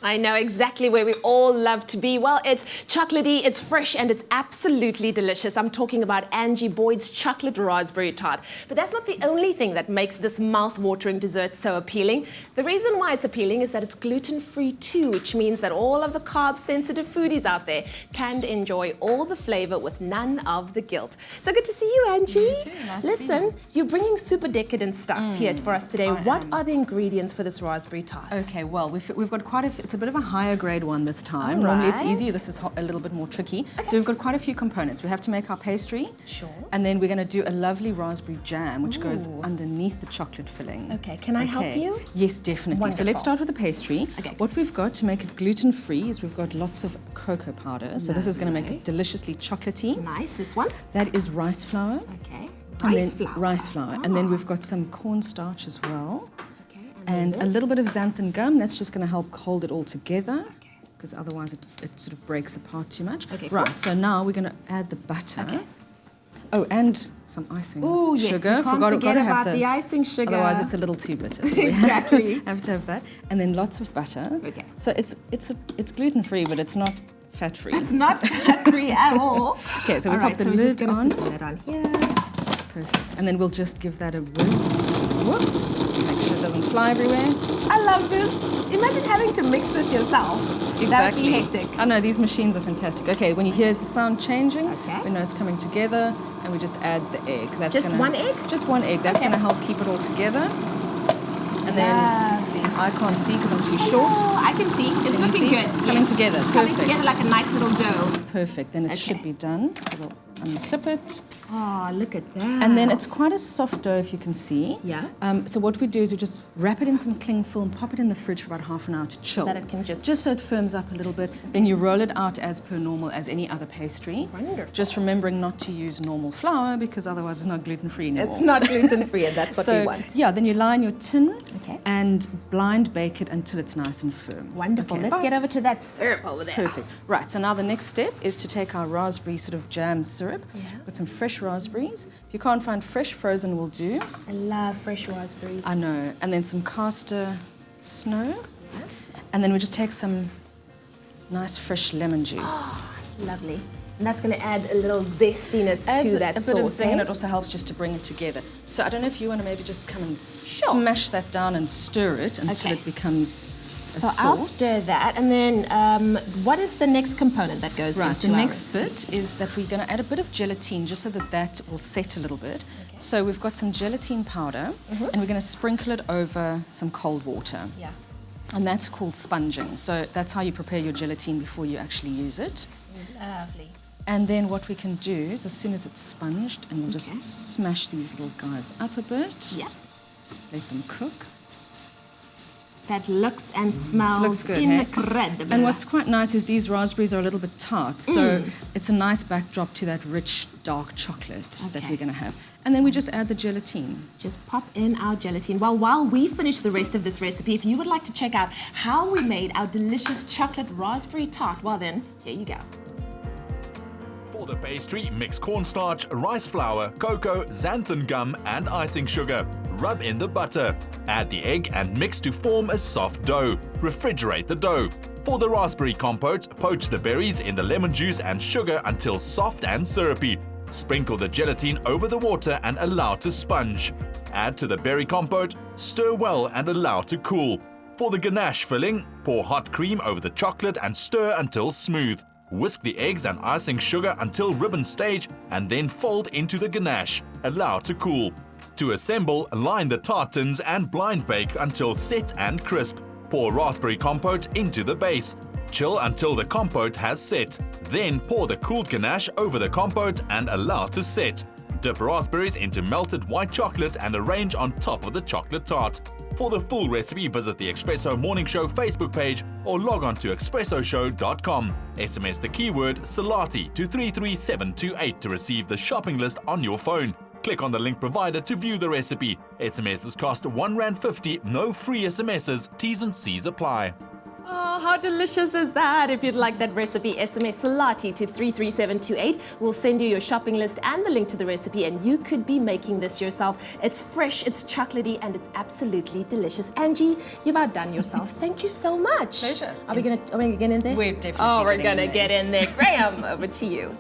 I know exactly where we all love to be. Well, it's chocolatey, it's fresh, and it's absolutely delicious. I'm talking about Angie Boyd's chocolate raspberry tart. But that's not the only thing that makes this mouth-watering dessert so appealing. The reason why it's appealing is that it's gluten-free too, which means that all of the carb-sensitive foodies out there can enjoy all the flavor with none of the guilt. So good to see you, Angie. You too. Nice to be Listen, here. you're bringing super decadent stuff here for us today. What are the ingredients for this raspberry tart? Okay, well, we've got quite it's a bit of a higher grade one this time. All Normally it's right. easier, this is a little bit more tricky. Okay. So we've got quite a few components. We have to make our pastry. Sure. And then we're going to do a lovely raspberry jam, which goes underneath the chocolate filling. Okay, can I help you? Yes, definitely. Wonderful. So let's start with the pastry. Okay. What we've got to make it gluten-free is we've got lots of cocoa powder. So this is going to make it deliciously chocolatey. Nice, this one? That is rice flour. Okay. Rice flour. And then we've got some cornstarch as well. Okay. And a little bit of xanthan gum. That's just going to help hold it all together, because otherwise it sort of breaks apart too much. Okay, right, cool. so now we're going to add the butter. Okay. Oh, and some icing Oh, yes, sugar. we can't Gotta forget have about the icing sugar. Otherwise it's a little too bitter. So Exactly. we have to have that. And then lots of butter. Okay. So it's gluten-free, but it's not fat-free. It's not fat-free at all. Okay, so we All pop right, the so we're just lid gonna on. put the lid on here. Perfect. And then we'll just give that a whiz. Whoop. Make sure it doesn't fly everywhere. I love this. Imagine having to mix this yourself. Exactly. That would be hectic. I know, these machines are fantastic. Okay, when you hear the sound changing, Okay. we know it's coming together, and we just add the egg. That's Just one egg? Just one egg. That's Okay. going to help keep it all together. And then Lovely. I can't see because I'm too short. Oh, I can see. It's Can you looking see? good. Coming Yes. together. It's coming Perfect. together like a nice little dough. Perfect. Then it Okay. should be done. So we'll unclip it. Oh, look at that. And then it's quite a soft dough, if you can see. Yeah. So what we do is we just wrap it in some cling film and pop it in the fridge for about half an hour to chill. that it can just so it firms up a little bit. Then you roll it out as per normal as any other pastry. Wonderful. Just remembering not to use normal flour because otherwise it's not gluten-free anymore. It's not gluten-free, and that's what we want. Yeah, then you line your tin Okay. and blind bake it until it's nice and firm. Wonderful. Okay, Let's fine. get over to that syrup over there. Perfect. Right, so now the next step is to take our raspberry sort of jam syrup. Yeah. Got some fresh raspberries. If you can't find fresh, frozen will do. I love fresh raspberries. I know. And then some caster snow. And then we just take some nice fresh lemon juice. Lovely. And that's going to add a little zestiness Adds to that a sauce. bit of zing, and eh? it also helps just to bring it together. So I don't know if you want to maybe just come and smash that down and stir it until Okay. it becomes a So sauce. I'll stir that, and then what is the next component that goes Right, into the our next recipe? bit is that we're going to add a bit of gelatine just so that that will set a little bit. Okay. So we've got some gelatine powder, and we're going to sprinkle it over some cold water. Yeah. And that's called sponging. So that's how you prepare your gelatine before you actually use it. Lovely. And then what we can do is, as soon as it's sponged, and we'll Okay. just smash these little guys up a bit. Yeah. Let them cook. That looks and smells Looks good, hey? incredible. And what's quite nice is these raspberries are a little bit tart, so it's a nice backdrop to that rich, dark chocolate that Okay. we're going to have. And then we just add the gelatine. Just pop in our gelatine. Well, while we finish the rest of this recipe, if you would like to check out how we made our delicious chocolate raspberry tart, well then, here you go. For the pastry, mix cornstarch, rice flour, cocoa, xanthan gum, and icing sugar. Rub in the butter. Add the egg and mix to form a soft dough. Refrigerate the dough. For the raspberry compote, poach the berries in the lemon juice and sugar until soft and syrupy. Sprinkle the gelatine over the water and allow to sponge. Add to the berry compote, stir well and allow to cool. For the ganache filling, pour hot cream over the chocolate and stir until smooth. Whisk the eggs and icing sugar until ribbon stage and then fold into the ganache. Allow to cool. To assemble, line the tart tins and blind bake until set and crisp. Pour raspberry compote into the base. Chill until the compote has set. Then pour the cooled ganache over the compote and allow to set. Dip raspberries into melted white chocolate and arrange on top of the chocolate tart. For the full recipe, visit the Espresso Morning Show Facebook page or log on to espressoshow.com. SMS the keyword Salati to 33728 to receive the shopping list on your phone. Click on the link provided to view the recipe. SMSs cost R1.50, no free SMSs. T's and C's apply. Oh, Oh, how delicious is that? If you'd like that recipe, SMS Salati to 33728. We'll send you your shopping list and the link to the recipe, and you could be making this yourself. It's fresh, it's chocolatey, and it's absolutely delicious. Angie, you've outdone yourself. Thank you so much. Pleasure. Are we gonna get in there? We're definitely Oh, we're getting gonna in there. get in there. Graham, over to you.